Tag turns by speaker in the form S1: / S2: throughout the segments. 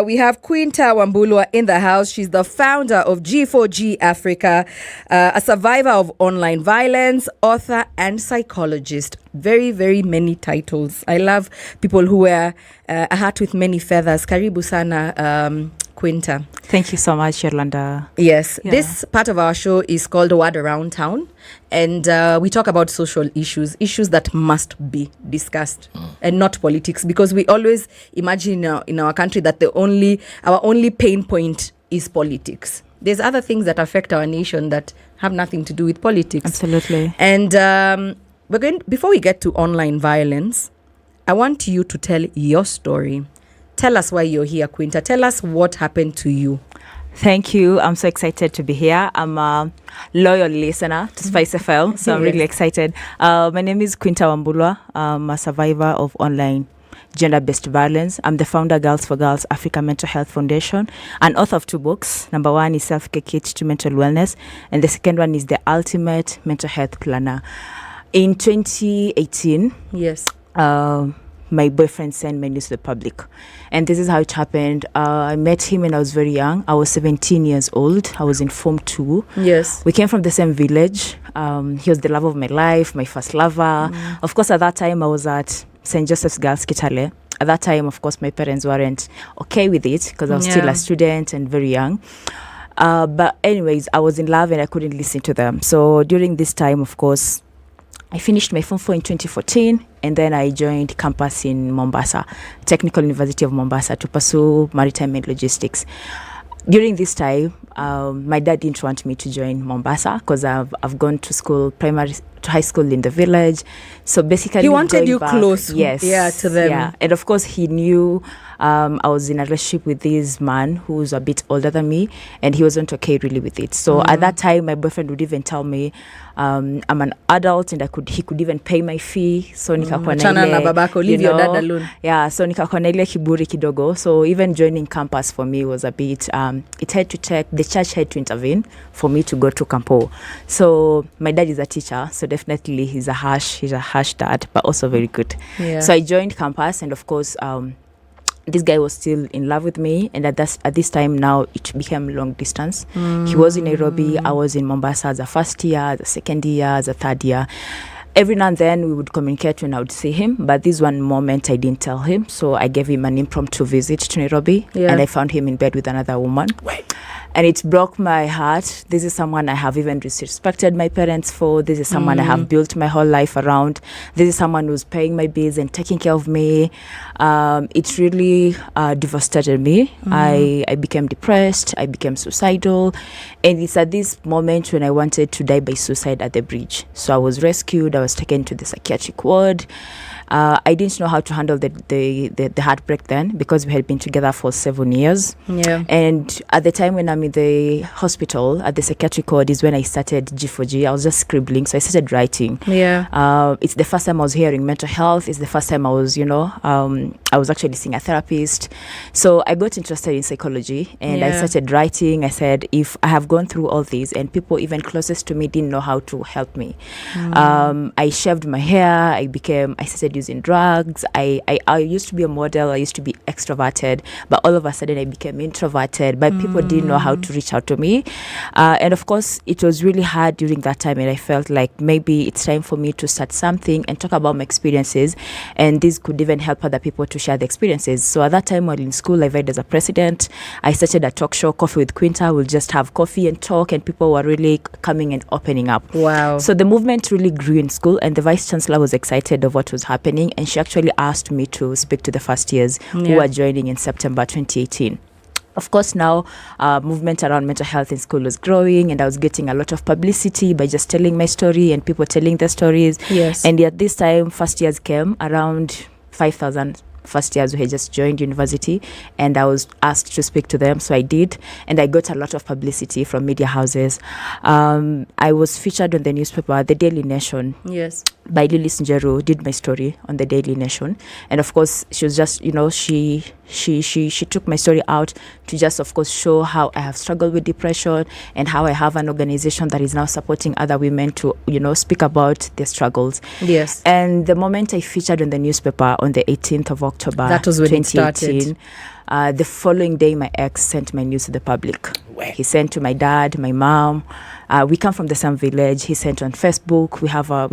S1: We have Quinta Wambulwa in the house. She's the founder of G4G Africa, a survivor of online violence, author and psychologist. Very, very many titles. I love people who wear a hat with many feathers. Karibu sana, Quinta.
S2: Thank you so much, Yolanda.
S1: Yes, this part of our show is called Word Around Town, and we talk about social issues that must be discussed, and not politics, because we always imagine in our country that our only pain point is politics. There's other things that affect our nation that have nothing to do with politics.
S2: Absolutely.
S1: And before we get to online violence, I want you to tell your story. Tell us why you're here, Quinta. Tell us what happened to you.
S2: Thank you. I'm so excited to be here. I'm a loyal listener to Spice FL, so I'm really excited. My name is Quinta Wambulwa. I'm a survivor of online gender-based violence. I'm the founder Girls for Girls Africa Mental Health Foundation and author of 2 books. Number 1 is Self-Care Kit to Mental Wellness, and the second one is The Ultimate Mental Health Planner. In 2018, my boyfriend sent me news to the public, and this is how it happened. I met him when I was very young. I was 17 years old. I was in Form 2.
S1: Yes.
S2: We came from the same village. He was the love of my life, my first lover. Of course, at that time, I was at St. Joseph's Girls Kitale. At that time, of course, my parents weren't okay with it because I was still a student and very young. But anyways, I was in love and I couldn't listen to them. So during this time, of course, I finished my Form 4 in 2014, and then I joined campus in Mombasa, Technical University of Mombasa, to pursue maritime and logistics. During this time, my dad didn't want me to join Mombasa because I've gone to school, primary to high school in the village. So basically,
S1: he wanted you close, to them.
S2: Yeah, and of course, he knew I was in a relationship with this man who's a bit older than me, and he wasn't okay really with it. So at that time, my boyfriend would even tell me I'm an adult and he could even pay my fee. So nikakuwa na ile,
S1: babako, leave your dad alone.
S2: Yeah, so nikakuwa na ile kiburi kidogo. So even joining campus for me was a bit, the church had to intervene for me to go to Campo. So my dad is a teacher, so definitely he's a harsh dad, but also very good. Yeah. So I joined campus, and of course, this guy was still in love with me, and at this time now it became long distance. He was in Nairobi, I was in Mombasa as a first year, as a second year, as a third year. Every now and then we would communicate when I would see him, but this one moment I didn't tell him, so I gave him an impromptu visit to Nairobi, and I found him in bed with another woman. And it broke my heart. This is someone I have even disrespected my parents for. This is someone I have built my whole life around. This is someone who's paying my bills and taking care of me. It really devastated me. I became depressed. I became suicidal. And it's at this moment when I wanted to die by suicide at the bridge. So I was rescued. I was taken to the psychiatric ward. I didn't know how to handle the heartbreak then, because we had been together for 7 years. Yeah. And at the time when I'm in the hospital at the psychiatric ward is when I started G4G. I was just scribbling, so I started writing. Yeah. It's the first time I was hearing mental health. It's the first time I was, I was actually seeing a therapist. So I got interested in psychology, and I started writing. I said, if I have gone through all these and people even closest to me didn't know how to help me. I shaved my hair. I started using drugs. I used to be a model. I used to be extroverted, but all of a sudden I became introverted, but people didn't know how to reach out to me. And of course, it was really hard during that time, and I felt like maybe it's time for me to start something and talk about my experiences, and this could even help other people to share the experiences. So at that time, while in school, I vied as a president. I started a talk show, Coffee with Quinta. We'll just have coffee and talk, and people were really coming and opening up.
S1: Wow.
S2: So the movement really grew in school, and the vice chancellor was excited of what was happening, and she actually asked me to speak to the first years who were joining in September 2018. Of course, now movement around mental health in school was growing, and I was getting a lot of publicity by just telling my story and people telling their stories. Yes. And at this time, first years came around 5,000 first years who had just joined university, and I was asked to speak to them, so I did, and I got a lot of publicity from media houses. I was featured on the newspaper, The Daily Nation. Yes. By Lilis Njoroge, did my story on The Daily Nation, and of course she was just, she took my story out to just, of course, show how I have struggled with depression and how I have an organization that is now supporting other women to, speak about their struggles. Yes. And the moment I featured on the newspaper on the 18th of October,
S1: that was when 2018,
S2: The following day, my ex sent my news to the public.
S1: Well.
S2: He sent to my dad, my mom. We come from the same village. He sent on Facebook. We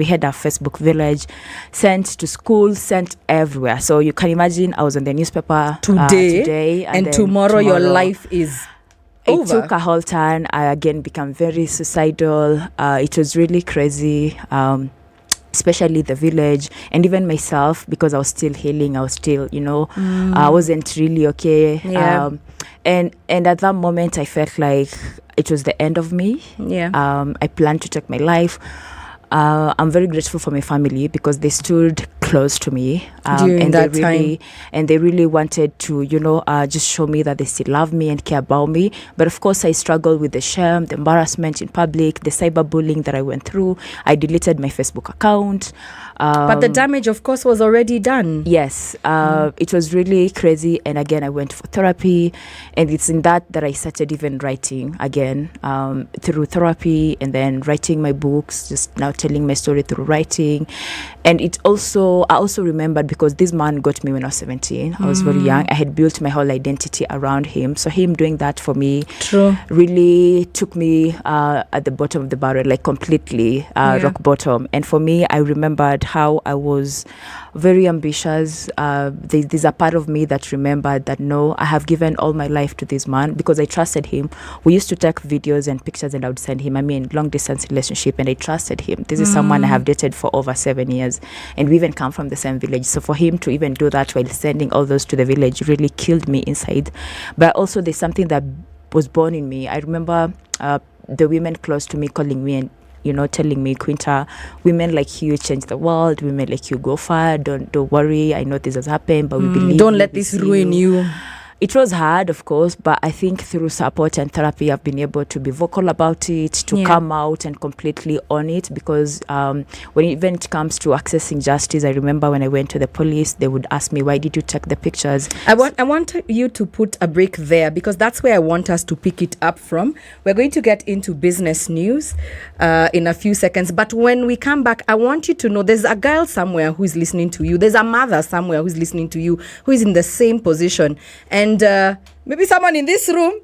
S2: had our Facebook village. Sent to school, sent everywhere. So you can imagine I was on the newspaper today
S1: and tomorrow your life is over.
S2: It took a whole turn. I again became very suicidal. It was really crazy. Especially the village and even myself, because I was still healing. I was still, I wasn't really okay.
S1: Yeah.
S2: And at that moment, I felt like it was the end of me.
S1: Yeah.
S2: I planned to take my life. I'm very grateful for my family because they stood close to me
S1: during that time.
S2: And they really wanted to, just show me that they still love me and care about me. But of course, I struggled with the shame, the embarrassment in public, the cyberbullying that I went through. I deleted my Facebook account.
S1: But the damage, of course, was already done.
S2: Yes, it was really crazy. And again, I went for therapy. And it's in that I started even writing again through therapy, and then writing my books, just now telling my story through writing. And I also remembered, because this man got me when I was 17. I was very young. I had built my whole identity around him. So him doing that for me really took me at the bottom of the barrel, like completely rock bottom. And for me, I remembered how I was very ambitious. There's a part of me that remembered that, no, I have given all my life to this man because I trusted him. We used to take videos and pictures and I would send him. Long distance relationship, and I trusted him. This is someone I have dated for over 7 years, and we even come from the same village. So for him to even do that while sending all those to the village really killed me inside. But also there's something that was born in me. I remember the women close to me calling me and telling me, Quinta, women like you change the world. Women like you go far. Don't worry. I know this has happened, but we believe.
S1: Don't let this ruin you.
S2: It was hard, of course, but I think through support and therapy, I've been able to be vocal about it, to come out and completely own it. Because when it comes to accessing justice, I remember when I went to the police, they would ask me, why did you take the pictures?
S1: I want you to put a break there, because that's where I want us to pick it up from. We're going to get into business news in a few seconds. But when we come back, I want you to know there's a girl somewhere who's listening to you. There's a mother somewhere who's listening to you, who is in the same position. And maybe someone in this room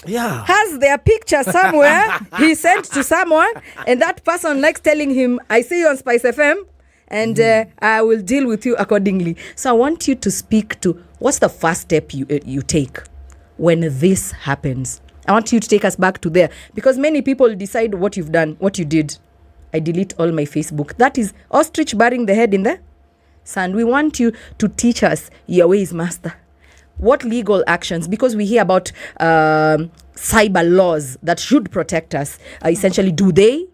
S1: has their picture somewhere he sent to someone, and that person likes telling him, I see you on Spice FM, and I will deal with you accordingly. So I want you to speak to what's the first step you take when this happens. I want you to take us back to there, because many people decide what you've done, what you did. I delete all my Facebook. That is ostrich burying the head in the sand. We want you to teach us your ways, master. What legal actions, because we hear about cyber laws that should protect us. Essentially, do they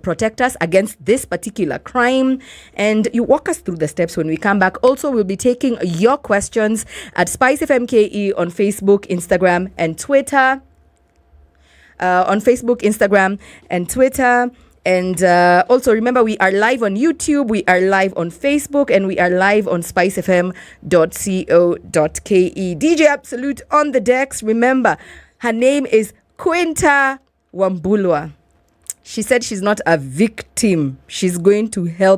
S1: protect us against this particular crime? And you walk us through the steps when we come back. Also, we'll be taking your questions at Spice FMKE on Facebook, Instagram, and Twitter. And also remember, we are live on YouTube, we are live on Facebook, and we are live on spicefm.co.ke. DJ Absolute on the decks. Remember, her name is Quinta Wambulwa. She said she's not a victim. She's going to help